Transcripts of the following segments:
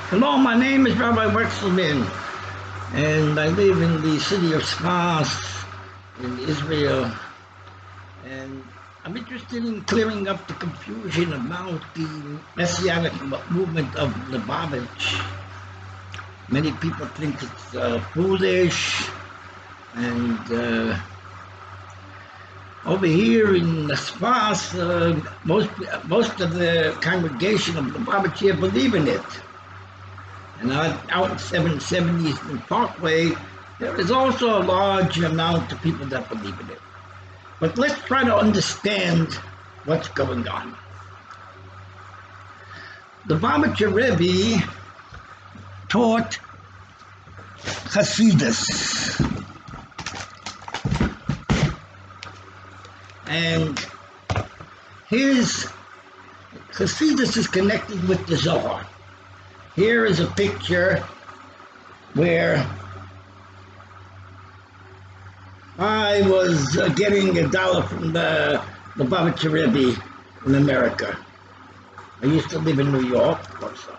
Hello, my name is Rabbi Wexelman, and I live in the city of Sfas in Israel. And I'm interested in clearing up the confusion about the Messianic movement of Lubavitch. Many people think it's foolish, and over here in Sfas, most of the congregation of Lubavitch here believe in it. And out in 770 Eastern Parkway, there is also a large amount of people that believe in it. But let's try to understand what's going on. The Lubavitch Rebbe taught Chassidism. And his Chassidism is connected with the Zohar. Here is a picture where I was getting $1 from the Lubavitch Rebbe in America. I used to live in New York also.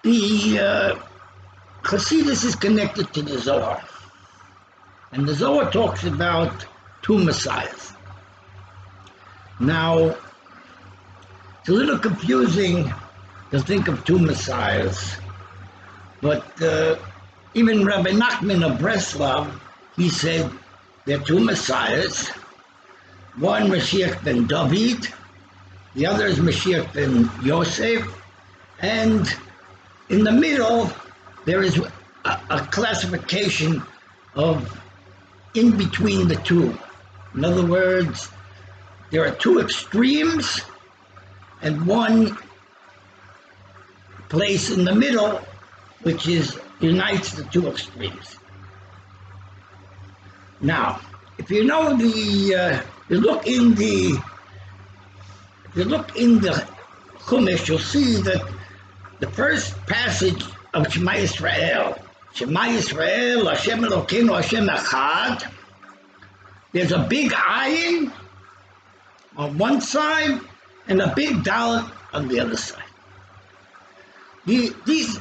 The Chassidus is connected to the Zohar. And the Zohar talks about two messiahs. Now, it's a little confusing to think of two messiahs, but even Rabbi Nachman of Breslov, he said there are two messiahs. One Mashiach ben David, the other is Mashiach ben Yosef, and in the middle there is a classification of in between the two. In other words, there are two extremes and one place in the middle, which unites the two extremes. Now, if you know if you look in the Chumash, you'll see that the first passage of Shema Yisrael, Hashem Elokeinu, Hashem Echad, there's a big ayin on one side and a big dalet on the other side. These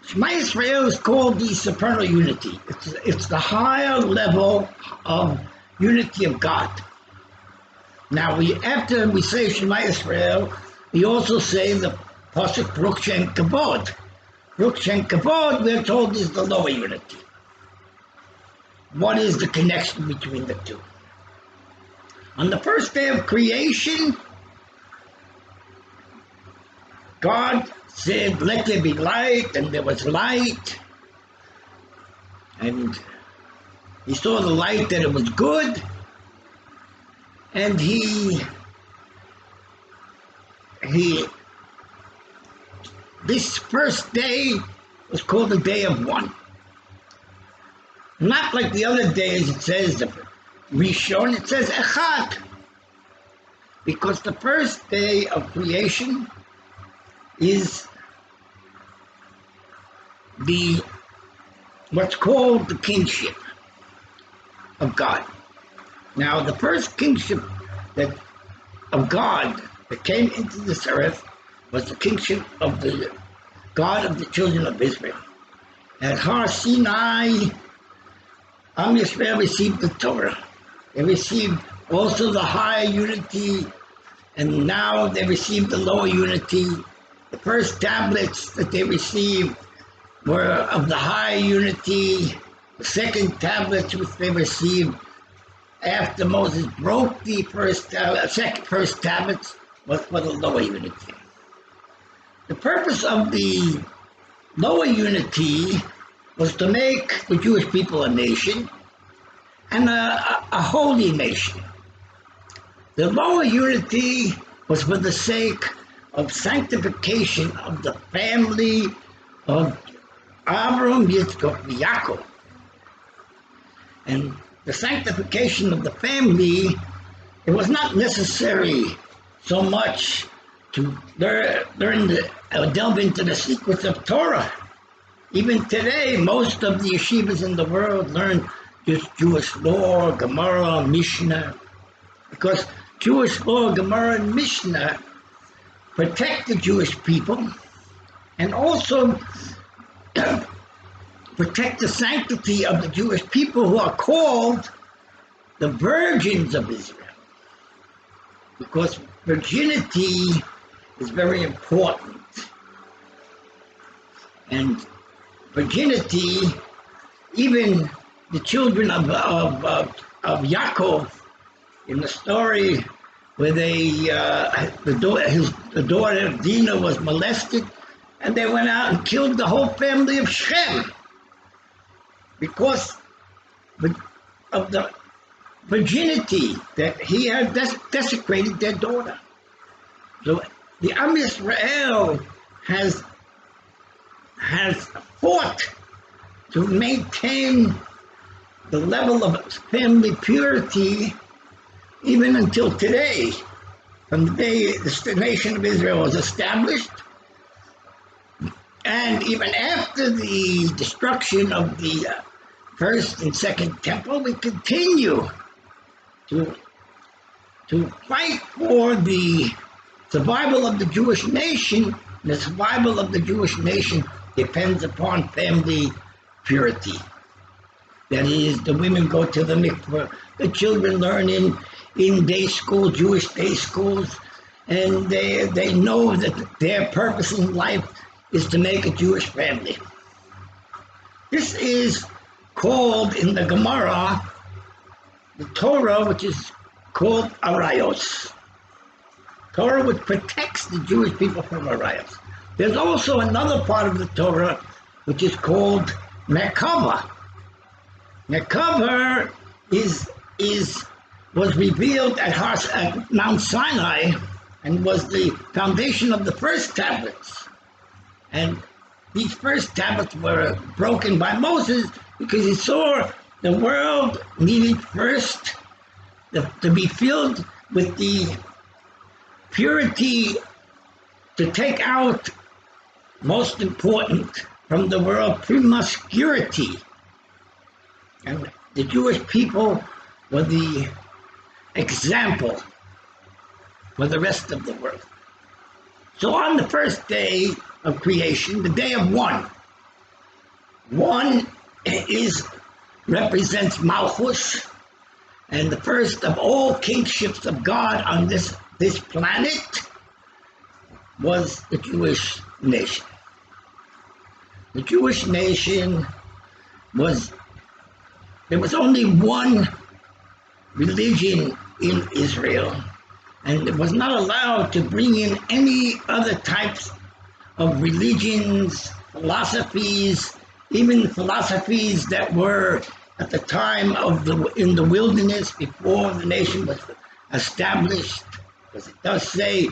Shema Yisrael is called the supernal unity. It's the higher level of unity of God. Now, after we say Shema Yisrael, we also say the pasuk Baruch Shem Kabod. Baruch Shem Kabod, we're told, is the lower unity. What is the connection between the two? On the first day of creation, God said, let there be light, and there was light. And he saw the light that it was good. And this first day was called the day of one. Not like the other days, it says the Rishon, it says Echad. Because the first day of creation is what's called the kingship of God. Now, the first kingship of God that came into this earth was the kingship of the God of the children of Israel. At Har Sinai, Am Yisrael received the Torah. They received also the higher unity, and now they received the lower unity. The first tablets that they received were of the high unity. The second tablets which they received after Moses broke the first tablets was for the lower unity. The purpose of the lower unity was to make the Jewish people a nation and a holy nation. The lower unity was for the sake of sanctification of the family of Abraham, Yitzchak, and Yaakov. And the sanctification of the family, it was not necessary so much to delve into the secrets of Torah. Even today, most of the yeshivas in the world learn just Jewish law, Gemara, Mishnah, because Jewish law, Gemara, and Mishnah protect the Jewish people and also protect the sanctity of the Jewish people who are called the virgins of Israel. Because virginity is very important. And virginity, even the children of Yaakov, in the story where the daughter Dinah was molested, and they went out and killed the whole family of Shem because of the virginity that he had desecrated their daughter. So the Am Yisrael has fought to maintain the level of family purity even until today, from the day the nation of Israel was established, and even after the destruction of the first and second temple, we continue to fight for the survival of the Jewish nation. The survival of the Jewish nation depends upon family purity. That is, the women go to the mikveh, the children learn in day school, Jewish day schools, and they know that their purpose in life is to make a Jewish family. This is called in the Gemara, the Torah, which is called arayos. Torah which protects the Jewish people from arayos. There's also another part of the Torah which is called Merkava. Merkava was revealed at Mount Sinai and was the foundation of the first tablets. And these first tablets were broken by Moses because he saw the world needed first to be filled with the purity, to take out, most important from the world, promiscuity. And the Jewish people were the example for the rest of the world. So on the first day of creation, the day of one represents Malchus, and the first of all kingships of God on this planet was the Jewish nation. The Jewish nation there was only one religion in Israel, and it was not allowed to bring in any other types of religions, philosophies, even philosophies that were at the time in the wilderness before the nation was established, because it does say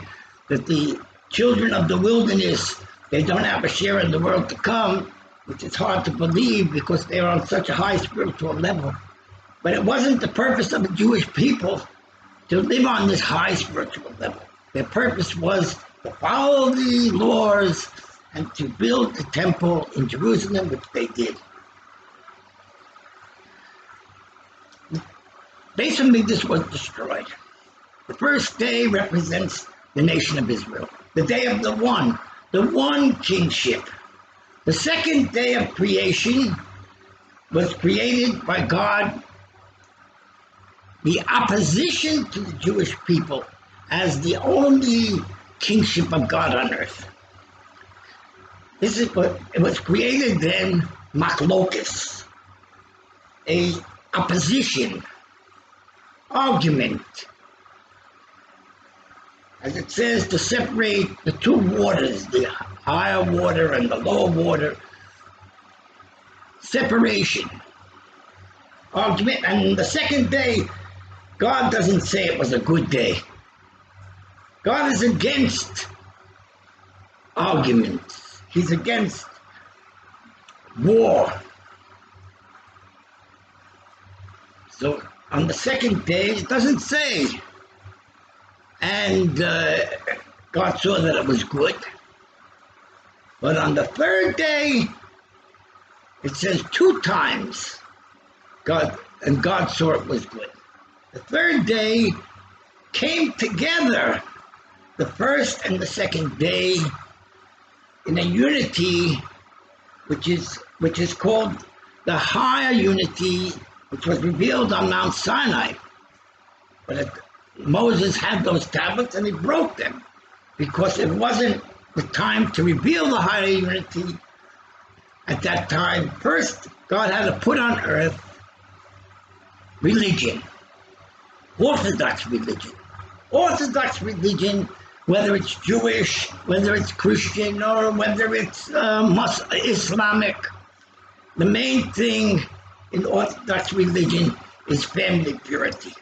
that the children of the wilderness, they don't have a share in the world to come, which is hard to believe because they're on such a high spiritual level. But it wasn't the purpose of the Jewish people to live on this high spiritual level. Their purpose was to follow the laws and to build the temple in Jerusalem, which they did. Bais HaMikdash was destroyed. The first day represents the nation of Israel, the day of the one kingship. The second day of creation was created by God, the opposition to the Jewish people as the only kingship of God on earth. This is what it was created then, machlokas, a opposition, argument, as it says, to separate the two waters, the higher water and the lower water. Separation, argument, and the second day, God doesn't say it was a good day. God is against arguments. He's against war. So on the second day, it doesn't say, and God saw that it was good. But on the third day, it says 2 times, God saw it was good. The third day came together the first and the second day in a unity which is called the higher unity, which was revealed on Mount Sinai. But Moses had those tablets and he broke them because it wasn't the time to reveal the higher unity at that time. First, God had to put on earth religion, Orthodox religion. Orthodox religion, whether it's Jewish, whether it's Christian, or whether it's Islamic, the main thing in Orthodox religion is family purity.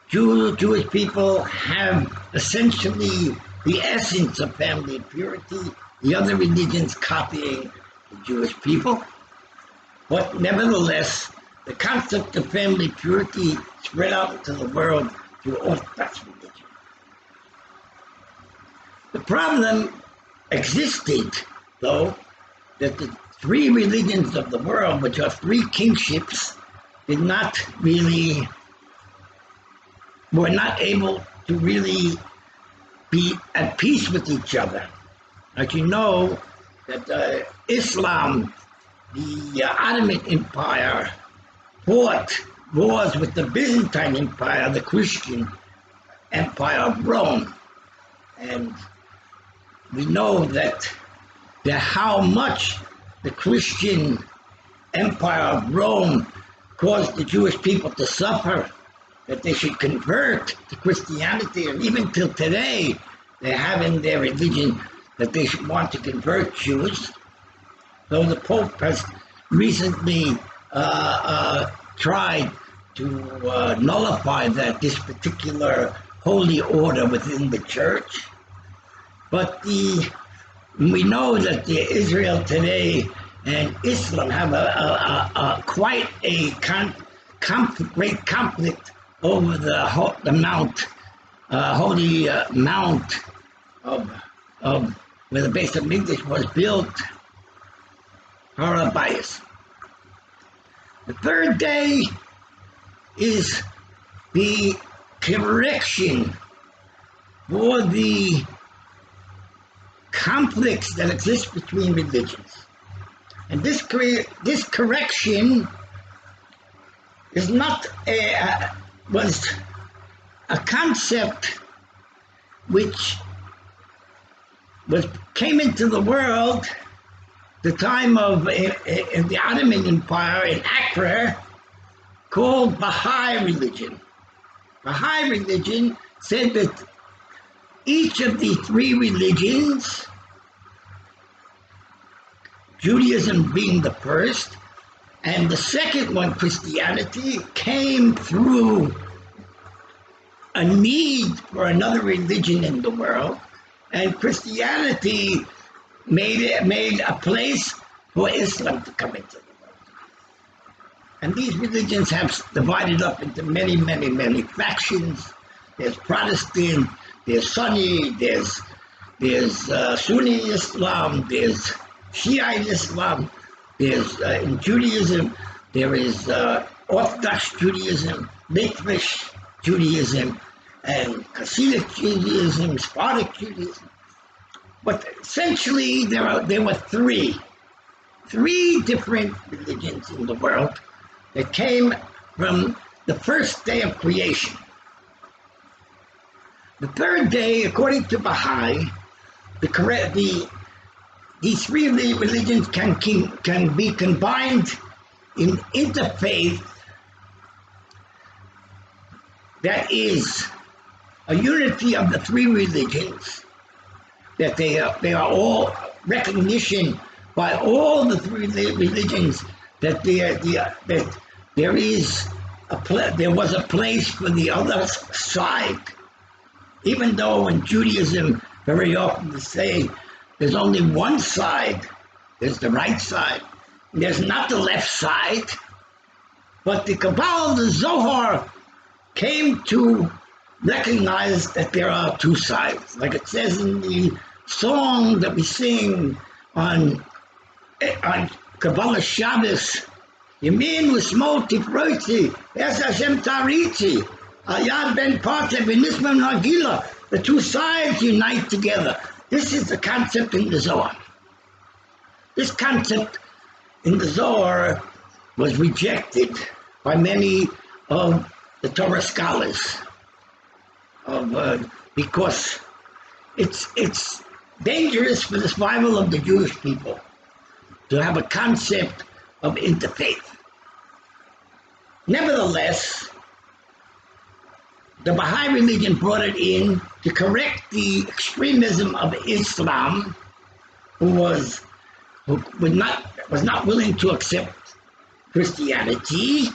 Jewish people have essentially the essence of family purity, the other religions copying the Jewish people. But nevertheless, the concept of family purity spread out into the world through Orthodox religion. The problem existed, though, that the three religions of the world, which are three kingships, were not able to really be at peace with each other. As you know, that Islam, the Ottoman Empire, fought wars with the Byzantine Empire, the Christian Empire of Rome. And we know that how much the Christian Empire of Rome caused the Jewish people to suffer, that they should convert to Christianity, and even till today, they have in their religion that they should want to convert Jews. Though the Pope has recently tried to nullify this particular holy order within the church. But we know that Israel today and Islam have quite a great conflict over the mount, holy mount of where the base of Mikdash was built, Har HaBayis. The third day is the correction for the conflicts that exist between religions. And this correction is not was a concept which came into the world the time of in the Ottoman Empire in Accra, called Baha'i religion. Baha'i religion said that each of the three religions, Judaism being the first, and the second one, Christianity, came through a need for another religion in the world, and Christianity made a place for Islam to come into the world. And these religions have divided up into many, many, many factions. There's Protestant, there's Sunni, there's Sunni Islam, there's Shiite Islam, there's in Judaism, there is Orthodox Judaism, enriched Judaism, and Hasidic Judaism, Sephardic Judaism. But essentially, there were three different religions in the world that came from the first day of creation. The third day, according to Baha'i, these three religions can be combined in interfaith. That is a unity of the three religions, that they are all recognition by all the three religions that there was a place for the other side. Even though in Judaism very often they say there's only one side, there's the right side, there's not the left side, but the Kabbalah, the Zohar, came to recognize that there are two sides. Like it says in the song that we sing on Kabbalah Shabbos, Yamin Usmol Tifroitzi, Es Hashem Taritzi, Yad ben Parteh v'nisma nagila. The two sides unite together. This is the concept in the Zohar. This concept in the Zohar was rejected by many of the Torah scholars because it's dangerous for the survival of the Jewish people to have a concept of interfaith. Nevertheless, the Baha'i religion brought it in to correct the extremism of Islam, who was not willing to accept Christianity,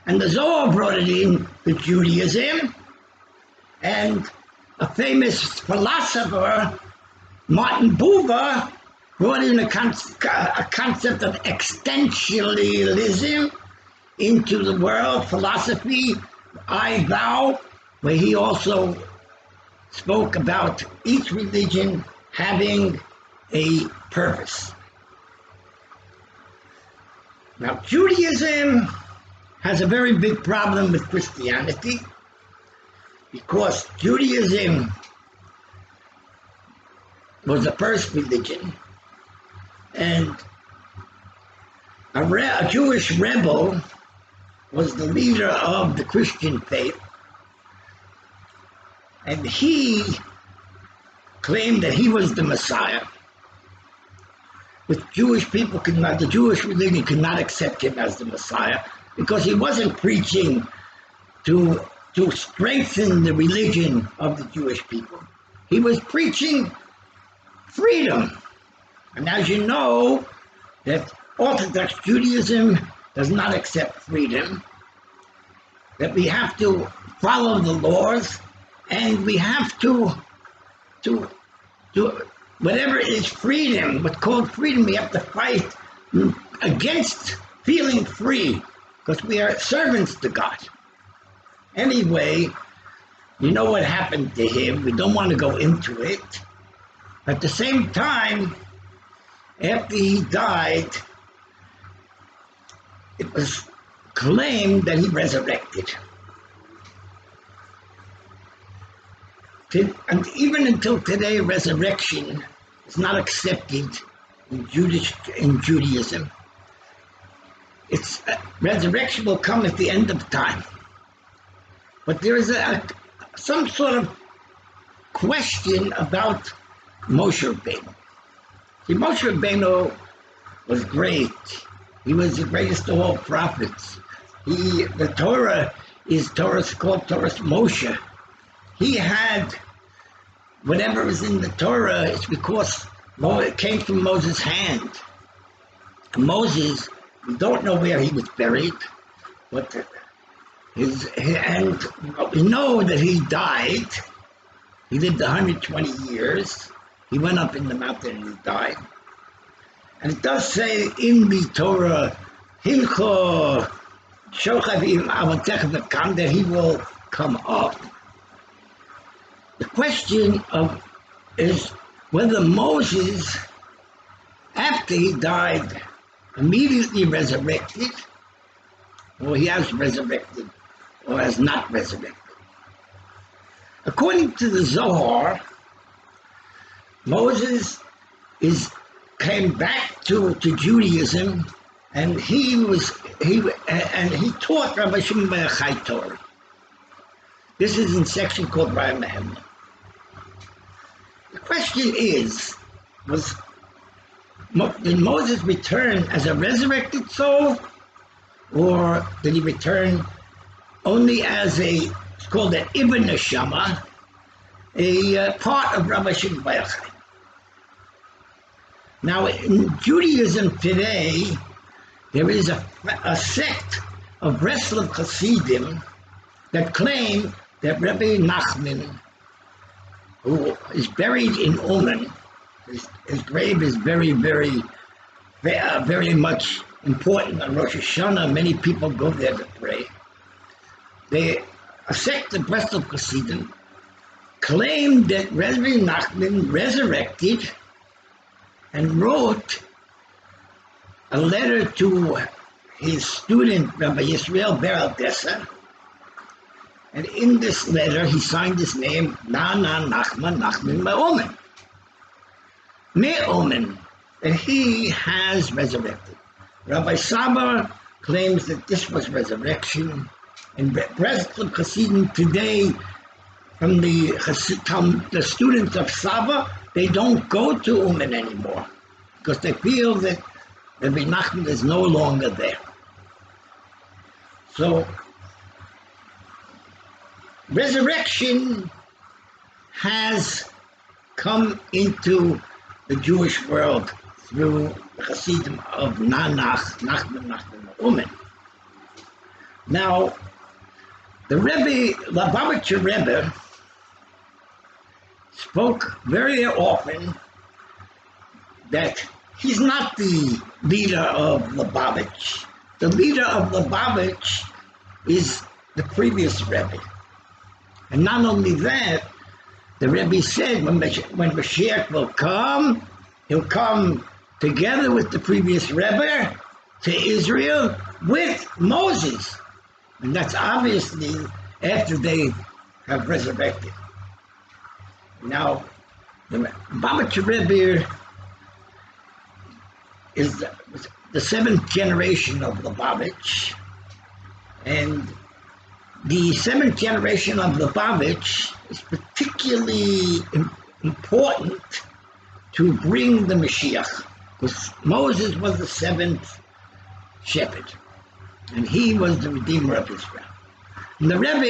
and the Zohar brought it in to Judaism, and a famous philosopher, Martin Buber, brought in a concept of existentialism into the world philosophy, I Thou, where he also spoke about each religion having a purpose. Now, Judaism has a very big problem with Christianity because Judaism was the first religion, and a Jewish rebel was the leader of the Christian faith, and he claimed that he was the Messiah. The Jewish religion could not accept him as the Messiah because he wasn't preaching to strengthen the religion of the Jewish people. He was preaching freedom. And as you know, that Orthodox Judaism does not accept freedom, that we have to follow the laws, and we have to whatever is freedom, what's called freedom, we have to fight against feeling free, because we are servants to God. Anyway, you know what happened to him. We don't want to go into it. At the same time, after he died, it was claimed that he resurrected. And even until today, resurrection is not accepted in Judaism. Resurrection will come at the end of time. But there is some sort of question about Moshe Rabbeinu. See, Moshe Rabbeinu was great. He was the greatest of all prophets. The Torah is called Torah Moshe. He had whatever is in the Torah. It's because it came from Moses' hand. Moses, we don't know where he was buried, but and we know that he died. He lived 120 years. He went up in the mountain and he died. And it does say in the Torah, Hilcho Shochavim Avotecha V'kam, that he will come up. The question is whether Moses, after he died, immediately resurrected, or he has resurrected, or has not resurrected. According to the Zohar, Moses came back to Judaism, and he taught Rabbi Shimon bar Yochai Torah. This is in a section called Raya Mehemna. The question is, did Moses return as a resurrected soul, or did he return only as it's called an Ibn Neshama, a part of Rabbi Shimon bar Yochai? Now, in Judaism today, there is a sect of Breslov Chassidim that claim that Rabbi Nachman, who is buried in Uman, his grave is very, very, very much important on Rosh Hashanah. Many people go there to pray. A sect of Breslov Chassidim claim that Rabbi Nachman resurrected and wrote a letter to his student, Rabbi Yisrael Ber Aldessa, And in this letter, he signed his name, Nachman Me'omen. Me'omen. And he has resurrected. Rabbi Saba claims that this was resurrection. And Breslov Chassidim today, from the students of Saba, they don't go to Uman anymore because they feel that Rabbi Nachman is no longer there. So, resurrection has come into the Jewish world through the Chassidim of Nachman, Uman. Now, the Lubavitcher Rebbe spoke very often that he's not the leader of Lubavitch. The leader of Lubavitch is the previous Rebbe. And not only that, the Rebbe said when Mashiach will come, he'll come together with the previous Rebbe to Israel with Moses. And that's obviously after they have resurrected. Now, the Lubavitcher Rebbe is the seventh generation of Lubavitch. And the seventh generation of Lubavitch is particularly important to bring the Mashiach, because Moses was the seventh shepherd, and he was the redeemer of Israel. And the Rebbe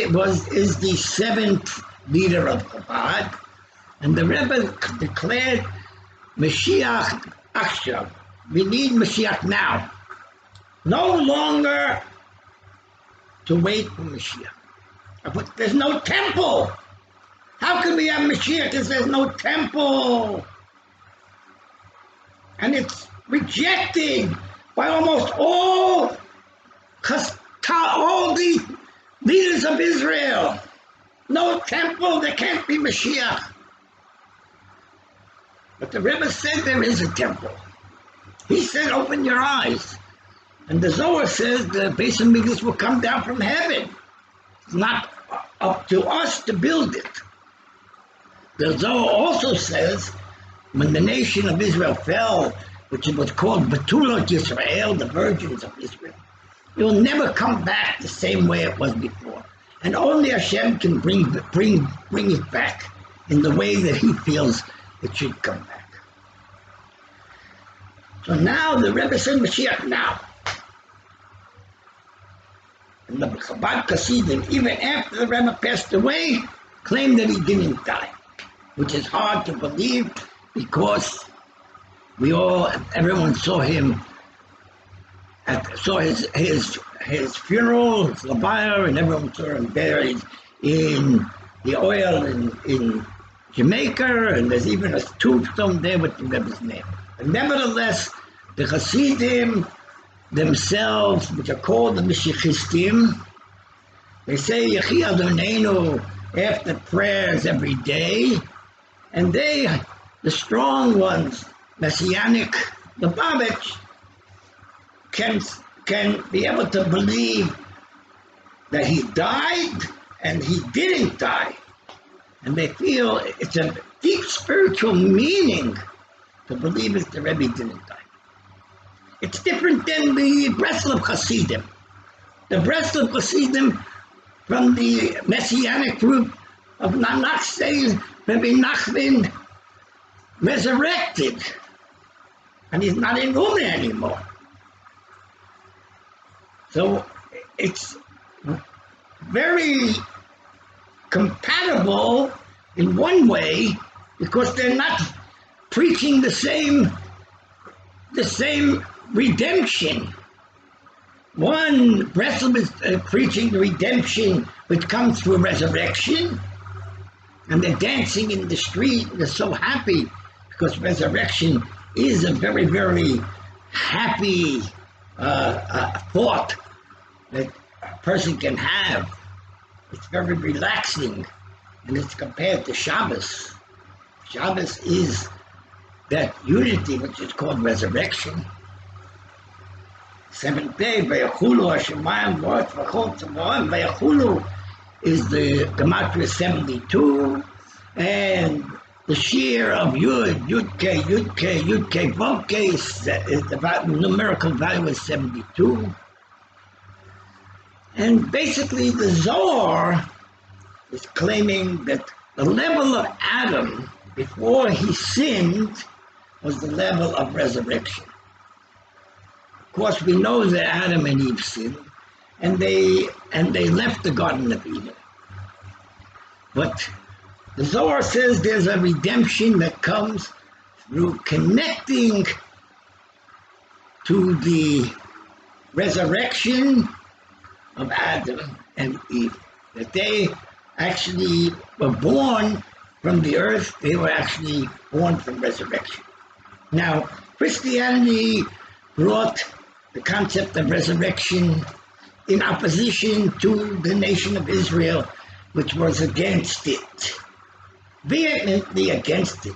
is the seventh leader of Chabad, and the Rebbe declared Mashiach Achshav. We need Mashiach now. No longer to wait for Mashiach. But there's no temple. How can we have Mashiach if there's no temple? And it's rejected by almost all the leaders of Israel. No temple, there can't be Mashiach. But the Rebbe said there is a temple. He said, open your eyes. And the Zohar says the Beis Hamikdash will come down from heaven. It's not up to us to build it. The Zohar also says when the nation of Israel fell, which was called Betulot Yisrael, the virgins of Israel, it will never come back the same way it was before. And only Hashem can bring it back in the way that he feels it should come back. So now the Rebbe said Mashiach now. And the Chabad Chassidim, even after the Rebbe passed away, claimed that he didn't die, which is hard to believe because everyone saw him, saw his funeral, his levaya, and everyone saw him buried in the oil in Jamaica, and there's even a tombstone there with the Rebbe's name. But nevertheless, the Chassidim themselves, which are called the Mashiachistim, they say Yechi Adonenu after prayers every day, and they, the strong ones, Messianic, the Lubavitch, can be able to believe that he died and he didn't die. And they feel it's a deep spiritual meaning to believe that the Rebbe didn't die. It's different than the Breslov Chassidim. The Breslov Chassidim from the Messianic group of Nanach says Rabbi Nachman resurrected, and he's not in Uman anymore. So it's very compatible in one way because they're not preaching the same redemption. One, Breslov is preaching the redemption which comes through resurrection, and they're dancing in the street, and they're so happy because resurrection is a very, very happy thought that a person can have. It's very relaxing, and it's compared to Shabbos. Shabbos is that unity which is called resurrection. Seventh day, Vayachulu Hashemayim V'Ot V'Chol Tzavoim Vayachulu. is the Gematria 72, and the shear of Yud K, Vav K is the numerical value is 72. And basically the Zohar is claiming that the level of Adam before he sinned was the level of resurrection. Of course, we know that Adam and Eve sinned, and they left the Garden of Eden. But the Zohar says there's a redemption that comes through connecting to the resurrection of Adam and Eve. That they actually were born from the earth, they were actually born from resurrection. Now, Christianity brought the concept of resurrection in opposition to the nation of Israel, which was against it, vehemently against it,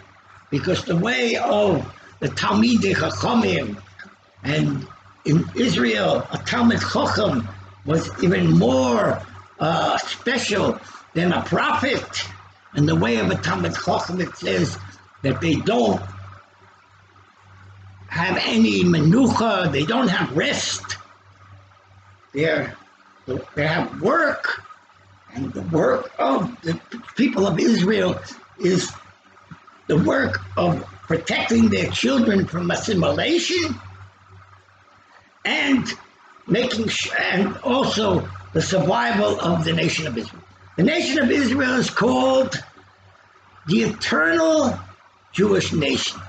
because the way of the Talmidei Chachamim, and in Israel, a Talmid Chacham was even more special than a prophet. And the way of a Talmid Chacham, it says that they don't have any menucha, they don't have rest. They have work, and the work of the people of Israel is the work of protecting their children from assimilation and and also the survival of the nation of Israel. The nation of Israel is called the eternal Jewish nation.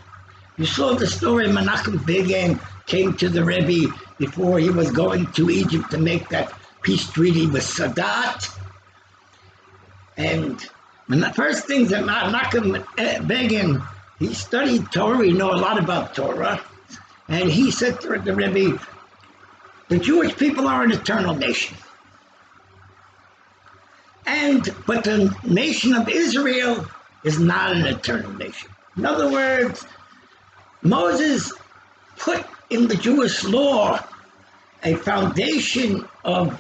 You saw the story Menachem Begin came to the Rebbe before he was going to Egypt to make that peace treaty with Sadat. And the first things that Menachem Begin, he studied Torah, he knew a lot about Torah, and he said to the Rebbe, the Jewish people are an eternal nation. But the nation of Israel is not an eternal nation. In other words, Moses put in the Jewish law a foundation of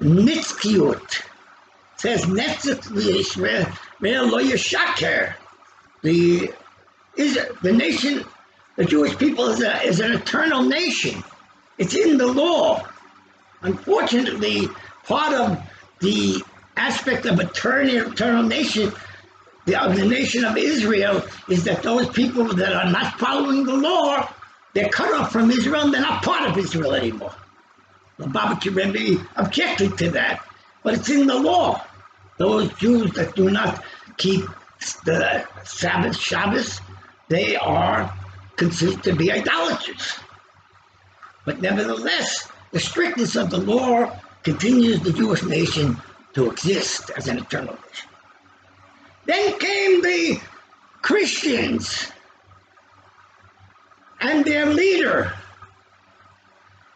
nitzkiut. It says nitzkiut lo yishaker. The nation, the Jewish people is an eternal nation. It's in the law. Unfortunately, part of the aspect of eternal nation, of the nation of Israel, is that those people that are not following the law, they're cut off from Israel and they're not part of Israel anymore. The Lubavitch Rebbe objected to that, but it's in the law. Those Jews that do not keep the Sabbath, Shabbos, they are considered to be idolaters. But nevertheless, the strictness of the law continues the Jewish nation to exist as an eternal nation. Then came the Christians and their leader.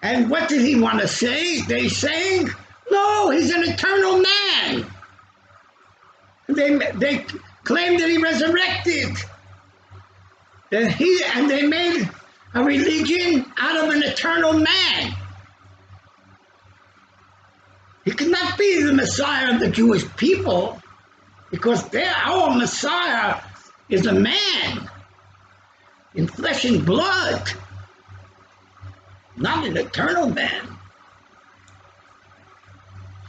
And what did he want to say? They sang, no, he's an eternal man. They claimed that he resurrected. And they made a religion out of an eternal man. He could not be the Messiah of the Jewish people, because our Messiah is a man in flesh and blood, not an eternal man.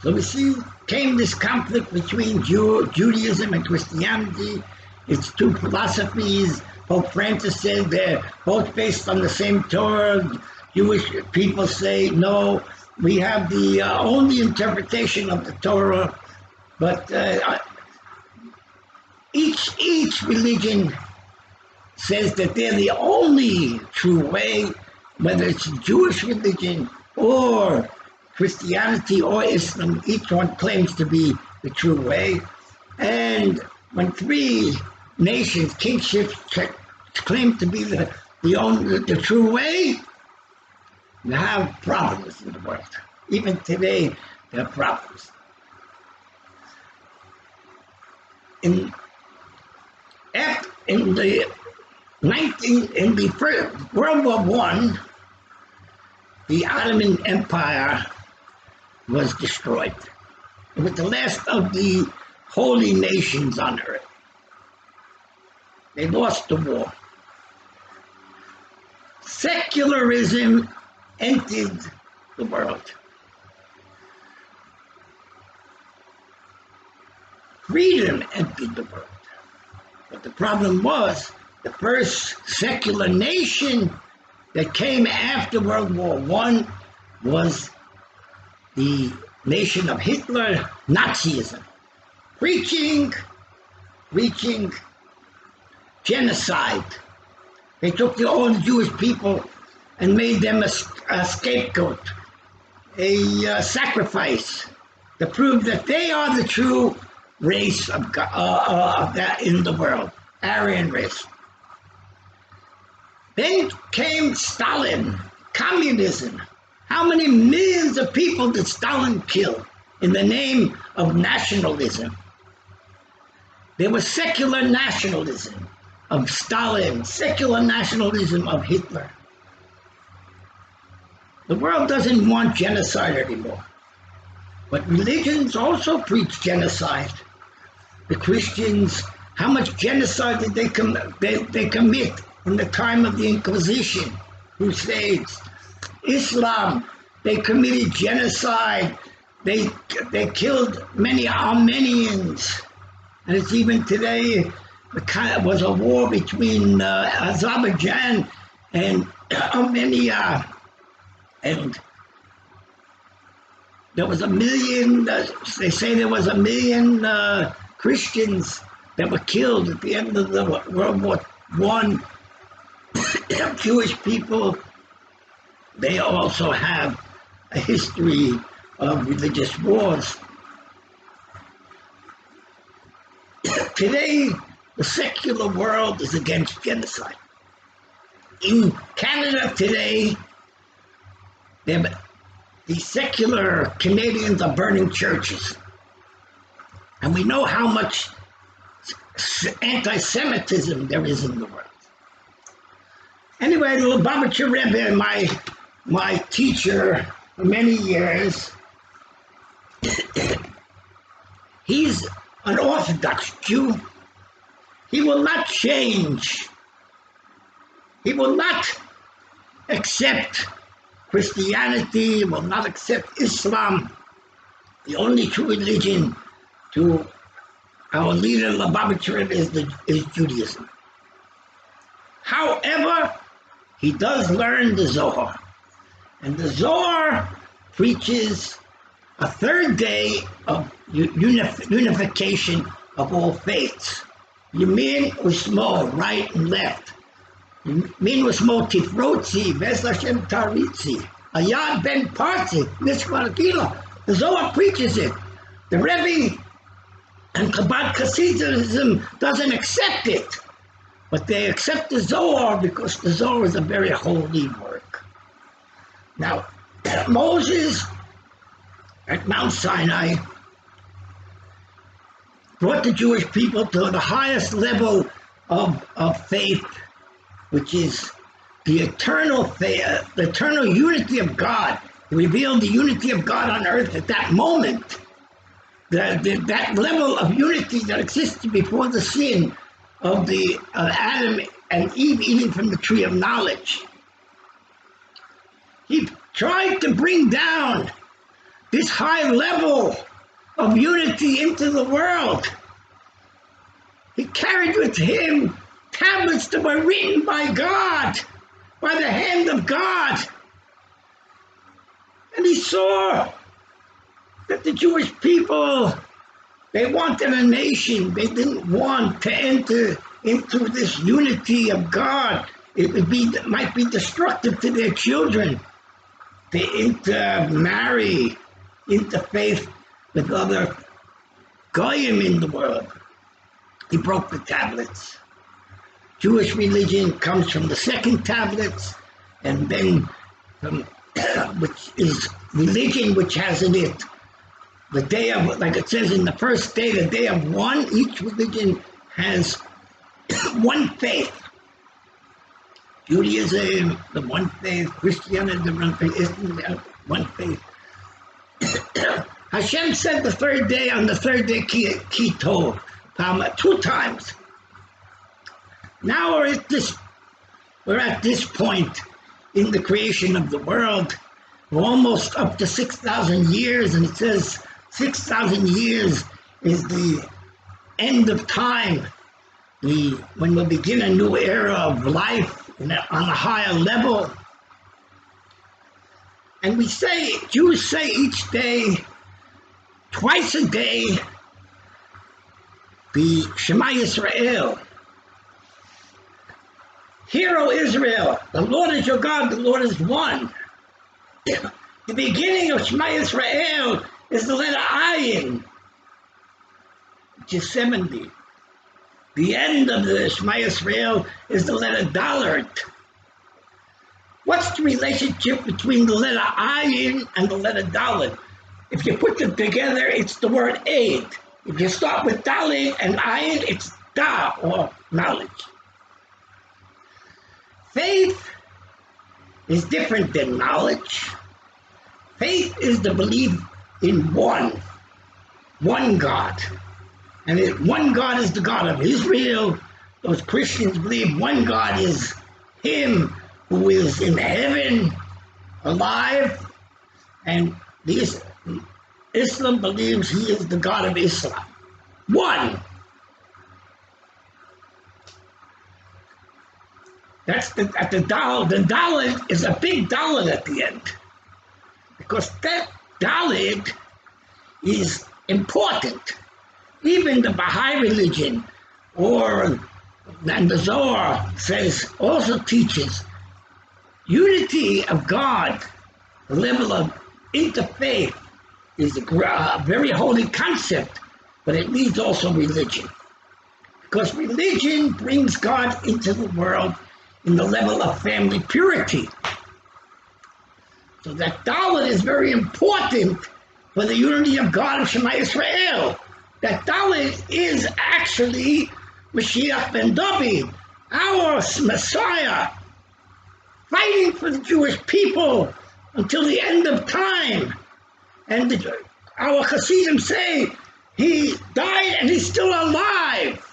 So we see came this conflict between Judaism and Christianity. It's two philosophies. Pope Francis said they're both based on the same Torah. Jewish people say, no, we have the only interpretation of the Torah, but each religion says that they're the only true way, whether it's Jewish religion or Christianity or Islam, each one claims to be the true way. And when three nations, kingships, claim to be the true way, you have problems in the world. Even today, there are problems. In the first World War I, the Ottoman Empire was destroyed. It was the last of the holy nations on earth. They lost the war. Secularism entered the world. Freedom entered the world. But the problem was, the first secular nation that came after World War I was the nation of Hitler, Nazism, preaching genocide. They took all the Jewish people and made them a scapegoat, a sacrifice, to prove that they are the true race of that in the world, Aryan race. Then came Stalin, communism. How many millions of people did Stalin kill in the name of nationalism? There was secular nationalism of Stalin, secular nationalism of Hitler. The world doesn't want genocide anymore. But religions also preach genocide. The Christians, how much genocide did they commit in the time of the Inquisition, Crusades? Islam, they committed genocide. They killed many Armenians. And it's even today, it was a war between Azerbaijan and Armenia. And there was 1 million, they say there was 1 million Christians that were killed at the end of the World War I. Jewish people, they also have a history of religious wars. Today, the secular world is against genocide. In Canada today, the secular Canadians are burning churches. And we know how much anti-Semitism there is in the world. Anyway, the Lubavitch Rebbe, my teacher for many years, he's an Orthodox Jew. He will not change. He will not accept Christianity, will not accept Islam. The only true religion to our leader, Lubavitch Rebbe, is Judaism. However, he does learn the Zohar. And the Zohar preaches a third day of unification of all faiths. Yamin Usmo, right and left. Yamin Usmo Tifrotzi, Ves Hashem Taritzi, Ayad Ben Parzi, Mishmarakila. The Zohar preaches it. The Rebbe and Chabad Chassidism doesn't accept it. But they accept the Zohar because the Zohar is a very holy work. Now, Moses at Mount Sinai brought the Jewish people to the highest level of faith, which is the eternal faith, the eternal unity of God. He revealed the unity of God on earth at that moment. That level of unity that existed before the sin of Adam and Eve eating from the tree of knowledge. He tried to bring down this high level of unity into the world. He carried with him tablets that were written by God, by the hand of God. And he saw that the Jewish people, they wanted a nation. They didn't want to enter into this unity of God. It might be destructive to their children. They intermarry, interfaith with other goyim in the world. He broke the tablets. Jewish religion comes from the second tablets, and then from which is religion which has in it the day of, like it says in the first day, the day of one. Each religion has one faith. Judaism, the one faith. Christianity, the one faith. Islam, the one faith. Hashem said the third day, on the third day, ki tov, 2 times. Now we're at this point in the creation of the world. We're almost up to 6,000 years, and it says 6,000 years is the end of time, when we'll begin a new era of life on a higher level. And Jews say each day, twice a day, the Shema Yisrael. Hear, O Israel, the Lord is your God, the Lord is one. The beginning of Shema Yisrael is the letter Ayin, which is 70. The end of the Shema Yisrael is the letter Dalet. What's the relationship between the letter Ayin and the letter Dalet? If you put them together, it's the word aid. If you start with Dalet and Ayin, it's Da, or knowledge. Faith is different than knowledge. Faith is the belief in one God. And one God is the God of Israel. Those Christians believe one God is Him who is in heaven, alive. And Islam believes He is the God of Islam. One. That's the Dalet. The Dalet is a big Dalet at the end, because that Dalet is important. Even the Baha'i religion, and the Zohar also teaches unity of God. The level of interfaith is a very holy concept, but it needs also religion, because religion brings God into the world in the level of family purity. So that Dalet is very important for the unity of God of Shema Yisrael. That Dalet is actually Mashiach ben David, our Messiah, fighting for the Jewish people until the end of time. And our Hasidim say he died and he's still alive.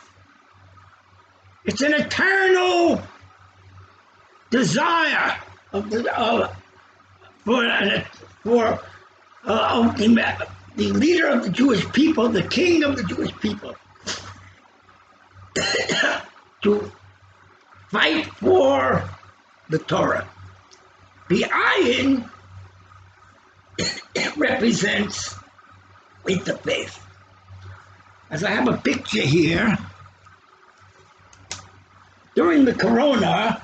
It's an eternal desire for the leader of the Jewish people, the king of the Jewish people, to fight for the Torah. The ayin represents interfaith. As I have a picture here, during the Corona,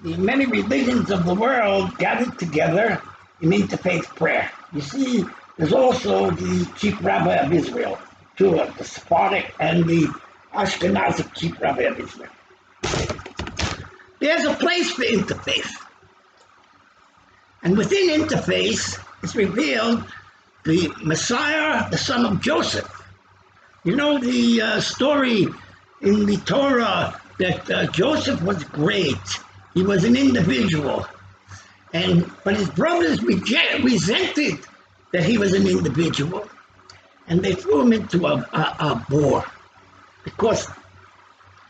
the many religions of the world gathered together in interfaith prayer. You see, there's also the chief rabbi of Israel, two of the Sephardic and the Ashkenazic chief rabbi of Israel. There's a place for interfaith. And within interfaith is revealed the Messiah, the son of Joseph. You know the story in the Torah that Joseph was great. He was an individual. But his brothers resented that he was an individual. And they threw him into a bore, because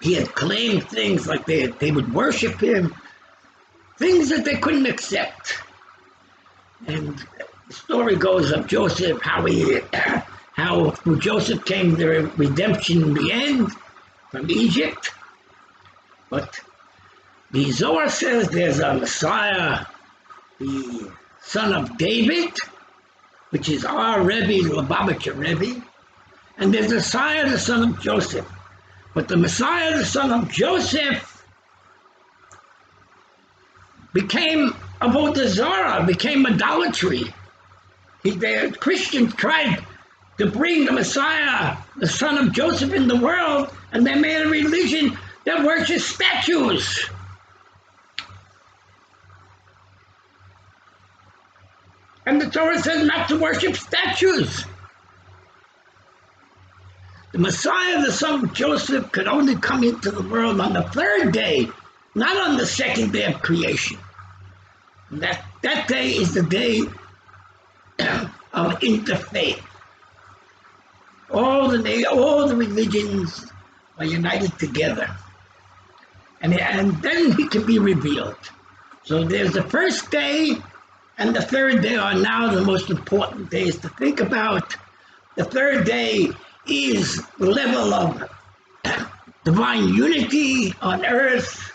he had claimed things like they would worship him, things that they couldn't accept. And the story goes of Joseph, how through Joseph came the redemption in the end from Egypt. But the Zohar says there's a Messiah, the son of David, which is our Rebbe, Lubavitch Rebbe, and there's the Messiah, the son of Joseph. But the Messiah, the son of Joseph, became avodah zarah, became idolatry. The Christians tried to bring the Messiah, the son of Joseph, in the world, and they made a religion that worships statues. And the Torah says not to worship statues. The Messiah, the son of Joseph, could only come into the world on the third day, not on the second day of creation. And that day is the day of interfaith. All the religions are united together. And then he can be revealed. So there's the first day and the third day are now the most important days to think about. The third day is the level of divine unity on earth,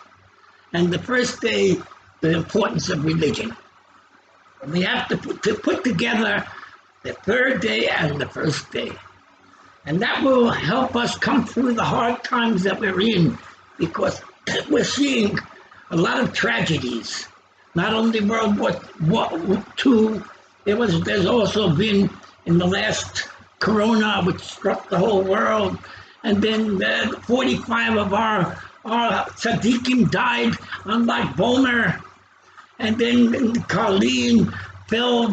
and the first day, the importance of religion. We have to put together the third day and the first day. And that will help us come through the hard times that we're in, because we're seeing a lot of tragedies. Not only World War II, there's also been in the last Corona, which struck the whole world, and then 45 of our tzaddikim died, unlike Bomer, and then in Karlin fell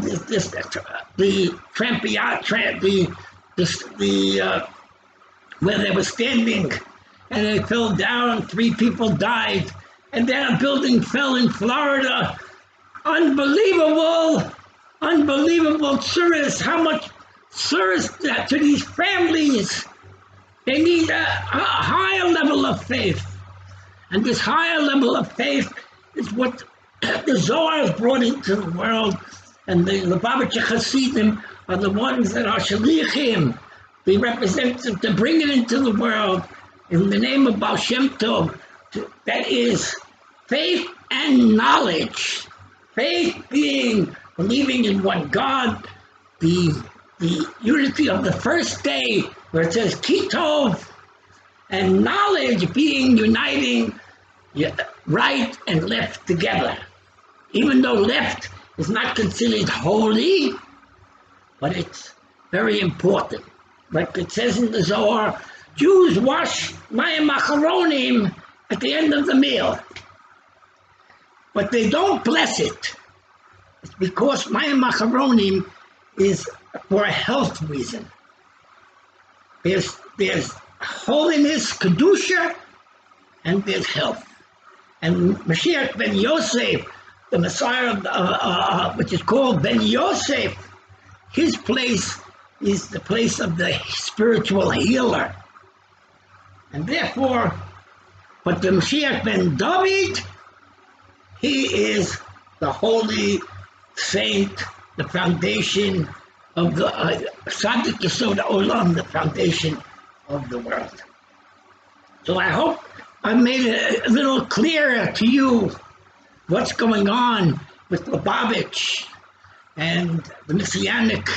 where they were standing, and they fell down. 3 people died, and then a building fell in Florida. Unbelievable service. How much service to these families? They need a higher level of faith, and this higher level of faith is what the Zohar has brought into the world, and the Lubavitch Chassidism are the ones that are shalichim, the representatives to bring it into the world in the name of Baal Shem Tov. That is faith and knowledge. Faith being believing in one God, the unity of the first day where it says Kitov, and knowledge being uniting right and left together. Even though left is not considered holy, but it's very important. Like it says in the Zohar, Jews wash mayim acharonim at the end of the meal, but they don't bless it. It's because mayim acharonim is for a health reason. There's holiness, kedusha, and there's health. And Mashiach ben Yosef, the Messiah, which is called ben Yosef, his place is the place of the spiritual healer. And therefore, but the Mashiach ben David, he is the holy saint, the foundation of the Tzaddik Yesod Olam, the foundation of the world. So I hope I made it a little clearer to you what's going on with Lubavitch and the Messianic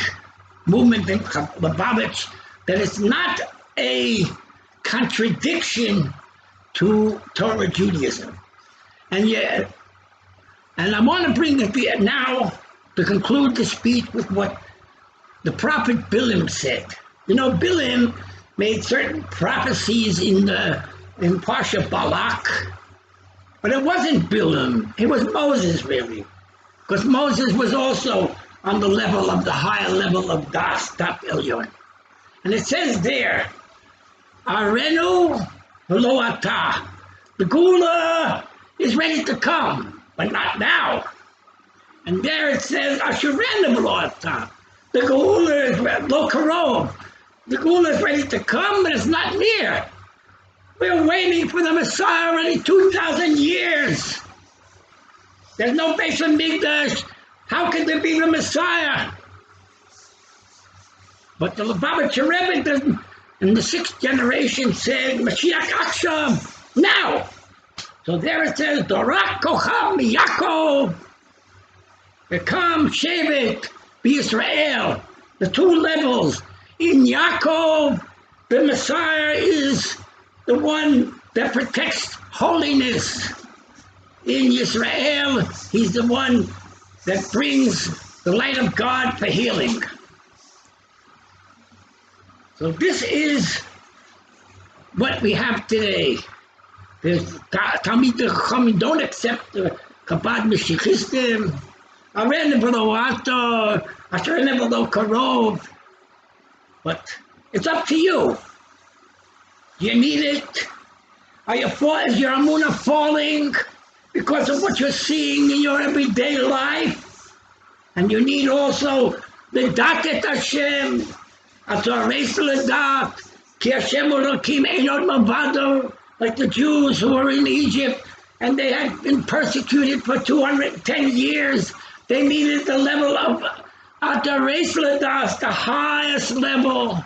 movement in Lubavitch, that it's not a contradiction to Torah Judaism. And yet, and I want to bring it now to conclude the speech with what the prophet Bilam said. You know, Bilam made certain prophecies in Parsha Balak, but it wasn't Bilam, it was Moses, really, because Moses was also on the level of the higher level of Das Tap Elyon. And it says there, Arenu v'lo ata, the Gula is ready to come, but not now. And there it says, Asherenu v'lo ata, the Gula is lo karov, the Gula is ready to come, but it's not near. We're waiting for the Messiah already 2,000 years. There's no Beis Hamikdash. How could there be the Messiah? But the Lubavitcher Rebbe doesn't, in the 6th generation said, Mashiach Akshav, now. So there it says, Dorak Kochav Miyakov, Bekam Shevet B'Yisrael, the 2 levels. In Yaakov, the Messiah is the one that protects holiness. In Israel, he's the one that brings the light of God for healing. So this is what we have today. There's Talmid Chachamim don't accept the Chabad Messianism. Arenu v'lo ata, Asherenu v'lo karov. But it's up to you. You need it. Is your Amunah falling because of what you're seeing in your everyday life? And you need also L'dat et Hashem, Atares l'dat, Ki Hashem Elokim Einod Mavado, like the Jews who were in Egypt, and they had been persecuted for 210 years. They needed the level of Atares l'dat, the highest level,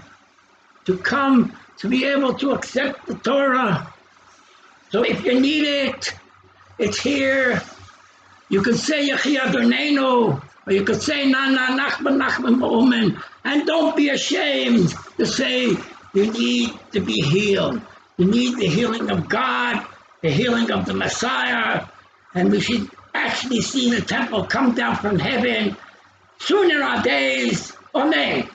to come to be able to accept the Torah. So if you need it, it's here. You can say Yehi Adonenu, or you could say Na Na Nachman Nachman Omen, and don't be ashamed to say you need to be healed. You need the healing of God, the healing of the Messiah, and we should actually see the temple come down from heaven soon in our days. Amen.